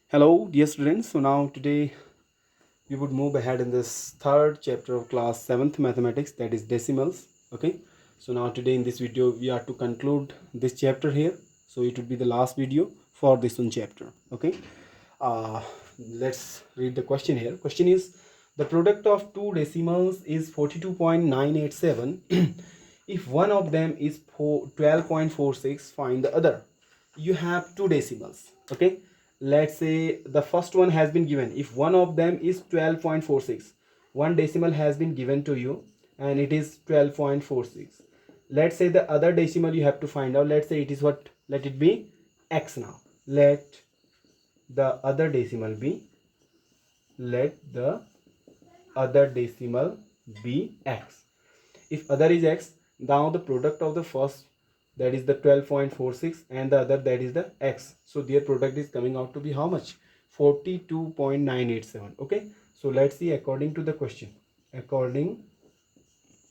Hello, dear students. So now today we would move ahead in this third chapter of class 7th mathematics, that is decimals. Okay. So now today in this video we are to conclude this chapter here. So it would be the last video for this one chapter. Okay. Uh, let's read the question here. Question is, the product of two decimals is 42.987. If one of them is 12.46, find the other. You have two decimals. Okay, let's say the first one has been given. If one of them is 12.46, one decimal has been given to you and it is 12.46. Let's say the other decimal you have to find out. Let's say it is what? Let it be x. Now let the other decimal be, let the other decimal be x. If other is x, now the product of the first, that is the 12.46, and the other, that is the x, so their product is coming out to be how much? 42.987. okay, so let's see according to the question. According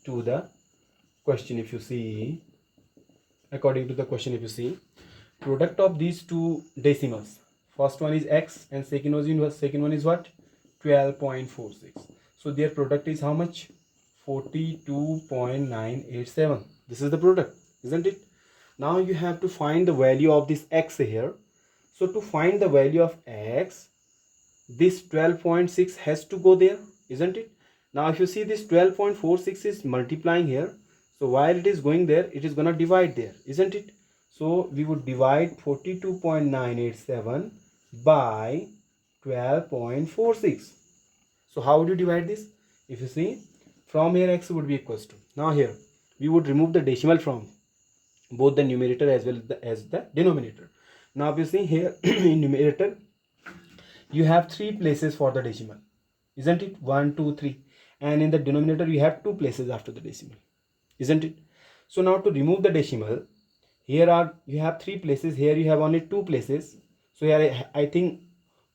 to the question, if you see, according to the question, if you see, product of these two decimals, first one is x and second one is what? 12.46. so their product is how much? 42.987. this is the product, isn't it? Now you have to find the value of this x here. So to find the value of x, this 12.6 has to go there, isn't it? Now if you see, this 12.46 is multiplying here, so while it is going there, it is gonna divide there, isn't it? So we would divide 42.987 by 12.46. so how would you divide this? If you see, from here x would be equals to, now here we would remove the decimal from both the numerator as well as the denominator. Now if you see here, in numerator you have three places for the decimal, isn't it? 1 2 3. And in the denominator you have two places after the decimal, isn't it? So now to remove the decimal, here are, you have three places, here you have only two places, so here I think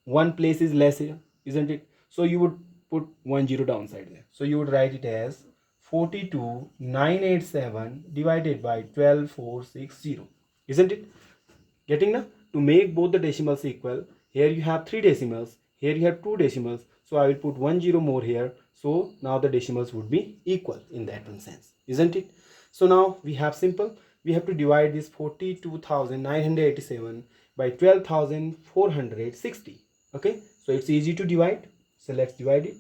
one place is less here, isn't it? So you would put 10 downside there, so you would write it as 42.987 divided by 12.460, isn't it? Getting now? To make both the decimals equal, here you have three decimals, here you have two decimals, so I will put 10 more here, so now the decimals would be equal in that one sense, isn't it? So now we have simple, we have to divide this 42.987 by 12.460. okay, so it's easy to divide, so let's divide it.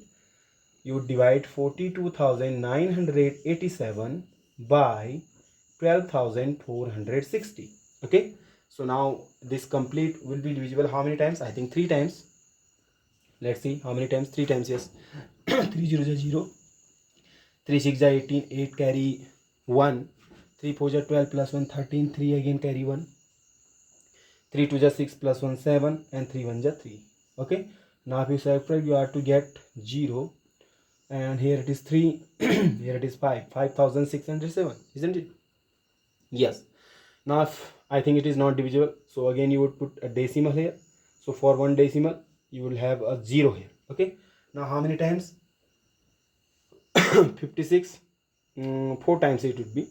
You would divide 42.987 by 12.460. okay, so now this complete will be divisible how many times? I think three times. Let's see how many times. Three times, yes. 3 0 0, 3 6 18, 8 carry 1, 3 4 12 plus 1 13, 3 again carry 1, 3 2 6 plus 1 7, and 3 1 3. okay, now if you subtract, you are to get 0, and here it is 3, here it is 5, 5607, isn't it? Yes. Now if I think it is not divisible, so again you would put a decimal here, so for one decimal you will have a 0 here. okay, now how many times? 56, 4 times it would be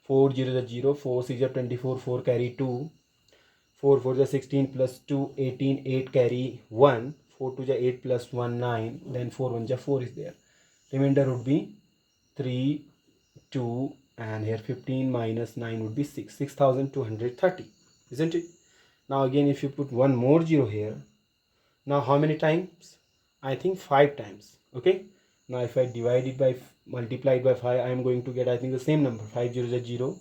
4 0 0, 4 6 24, 4 carry 2, 4 4 16 plus 2 18, 8 carry 1, 4 2 8 plus 1 9, then 4 1 4 is there, remainder would be 3 2, and here 15 minus 9 would be 6, 6230, isn't it? Now again if you put one more 0 here, now how many times? I think 5 times. okay, now if I divide it by, multiply it by 5, I am going to get, I think, the same number. 5 0 0,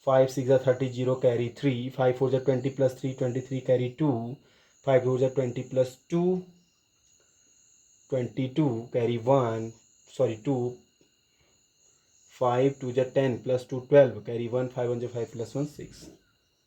5 6 30, 0 carry 3, 5 4 20 plus 3 23 carry 2, 5 4 20 plus 2 22 carry 1, sorry 2, 5 2 10 plus 2 12 carry 1, 5 1 5 plus 1 6.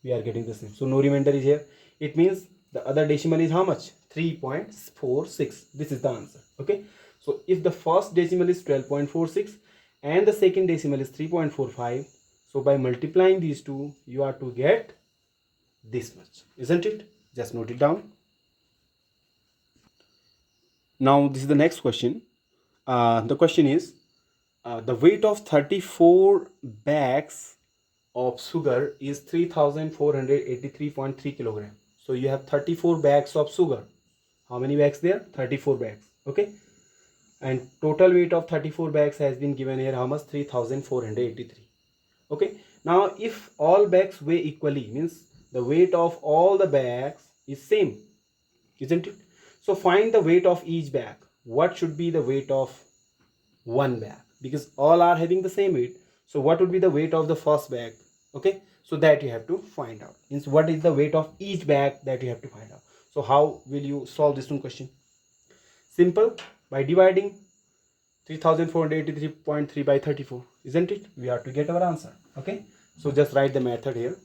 We are getting the same, so no remainder is here. It means the other decimal is how much? 3.46. this is the answer. okay, so if the first decimal is 12.46 and the second decimal is 3.45, so by multiplying these two you are to get this much, isn't it? Just note it down. Now this is the next question. The question is, the weight of 34 bags of sugar is 3483.3 kilogram. So you have 34 bags of sugar. How many bags there? 34 bags. Okay. And total weight of 34 bags has been given here. How much? 3483. Okay. Now if all bags weigh equally, means the weight of all the bags is same, isn't it? So find the weight of each bag. What should be the weight of one bag? Because all are having the same weight. So what would be the weight of the first bag? Okay. So that you have to find out. Means what is the weight of each bag, that you have to find out. So how will you solve this one question? Simple. By dividing 3483.3 by 34, isn't it? We have to get our answer. Okay. So just write the method here.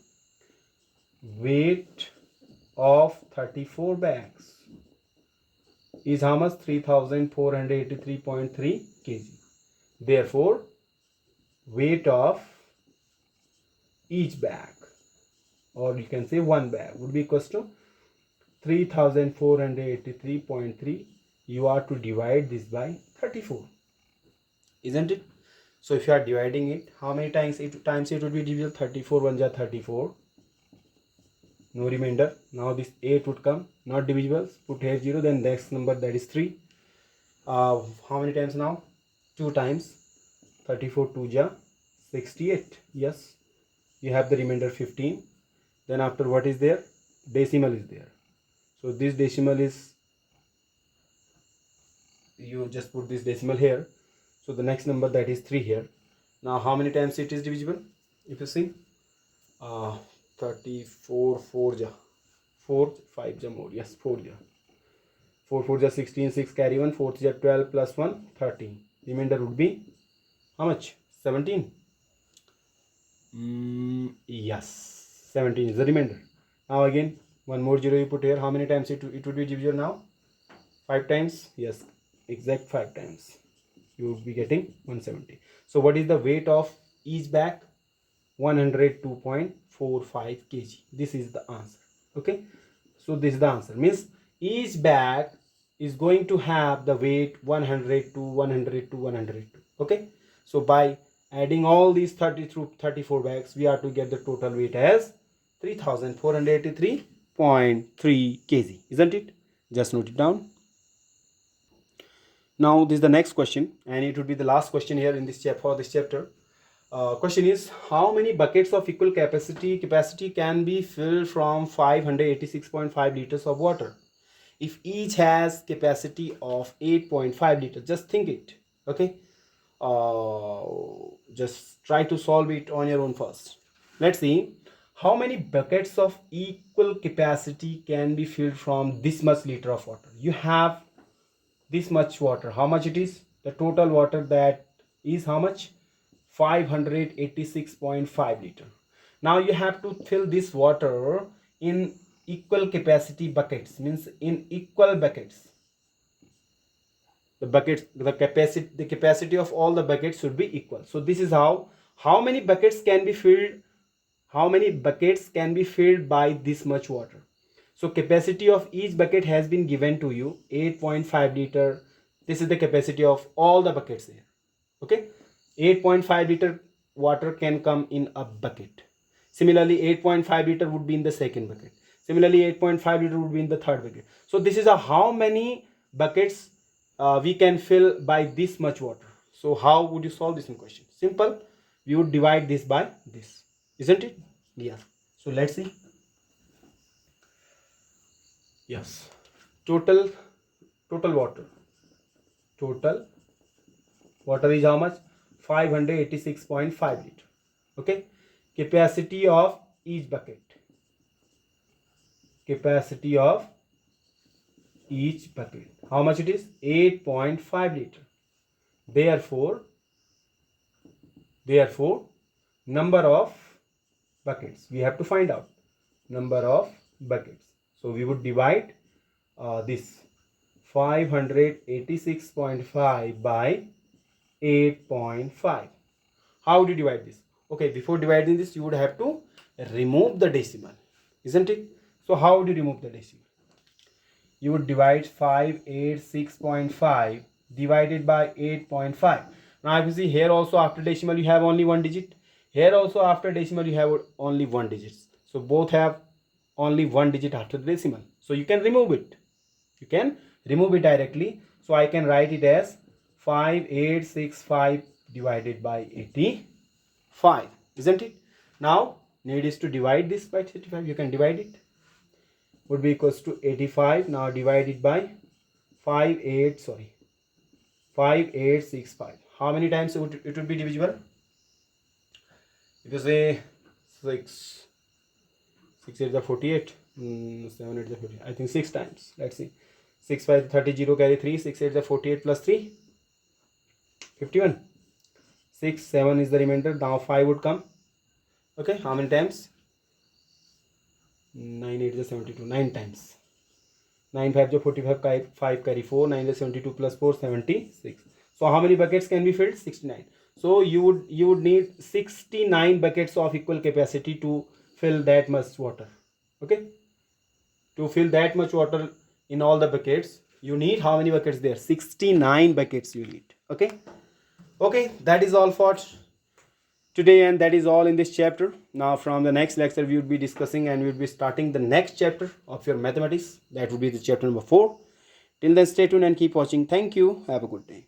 Weight of 34 bags is how much? 3483.3 kg. Therefore, weight of each bag, or you can say one bag, would be equals to 3483.3. You are to divide this by 34, isn't it? So if you are dividing it, how many times it would be divisible? 34 1 ja 34. No remainder. Now this 8 would come, not divisible. Put here 0, then next number, that is 3. How many times now? 2 times. 34 2 ja 68. Yes. You have the remainder 15. Then after, what is there? Decimal is there. So this decimal is, you just put this decimal here. So the next number, that is 3 here. Now how many times it is divisible? If you see, 34 4 ja 4 5 ja more. Yes, 4 ja 4 4 ja 16, 6 carry 1, 4 ja 12 plus 1 13. Remainder would be how much? 17. Yes, 17 is the remainder. Now again, one more 0 you put here. How many times it would be divisible now? 5 times. Yes, exact 5 times. You would be getting 170. So what is the weight of each bag? 102.45 kg. This is the answer. Okay. So this is the answer. Means each bag is going to have the weight 102, 102, 102. Okay. So by adding all these 30 through 34 bags, we are to get the total weight as 3483.3 kg. Isn't it? Just note it down. Now this is the next question, and it would be the last question here in this chapter, for this chapter. Question is, how many buckets of equal capacity can be filled from 586.5 liters of water if each has capacity of 8.5 liters? Just think it. Okay. Just try to solve it on your own first. Let's see how many buckets of equal capacity can be filled from this much liter of water. You have this much water. How much it is? The total water, that is how much? 586.5 liter. Now you have to fill this water in equal capacity buckets, means in equal buckets. The capacity of all the buckets should be equal. So this is how many buckets can be filled, by this much water. So capacity of each bucket has been given to you, 8.5 liter. This is the capacity of all the buckets here. Okay. 8.5 liter water can come in a bucket. Similarly, 8.5 liter would be in the second bucket. Similarly, 8.5 liter would be in the third bucket. So this is how many buckets we can fill by this much water. So how would you solve this question? Simple. We would divide this by this, isn't it? Yeah. So let's see. Yes. Total water is how much? 586.5 liter. Okay. Capacity of each bucket. How much it is? 8.5 liter. Therefore, number of buckets. We have to find out number of buckets. So we would divide this 586.5 by 8.5. How would you divide this? Okay, before dividing this, you would have to remove the decimal, isn't it? So how would you remove the decimal? You would divide 586.5 divided by 8.5. Now if you see here also, after decimal you have only one digit. Here also after decimal you have only one digit. So both have only one digit after the decimal. So you can remove it. You can remove it directly. So I can write it as 5865 divided by 85, isn't it? Now need is to divide this by 35. You can divide it. Would be equals to 85. Now divided by 5865. How many times it would be divisible? If you say 6 8 is 48, 7 8 is 48. I think 6 times. Let's see. 6 5 30, 0 carry 3. 6 8 is 48 plus 3, 51. 6 7 is the remainder. Now 5 would come. Okay, how many times? 9 8 is 72. 9 times. 9 5 is 45. 5 carry 4. 9 is 72 plus 4, 76. So how many buckets can be filled? 69. So you would need 69 buckets of equal capacity to fill that much water. Okay, to fill that much water in all the buckets, you need how many buckets there? 69 buckets you need. Okay, that is all for today, and that is all in this chapter. Now from the next lecture we would be discussing and we would be starting the next chapter of your mathematics. That would be the chapter number 4. Till then, stay tuned and keep watching. Thank you. Have a good day.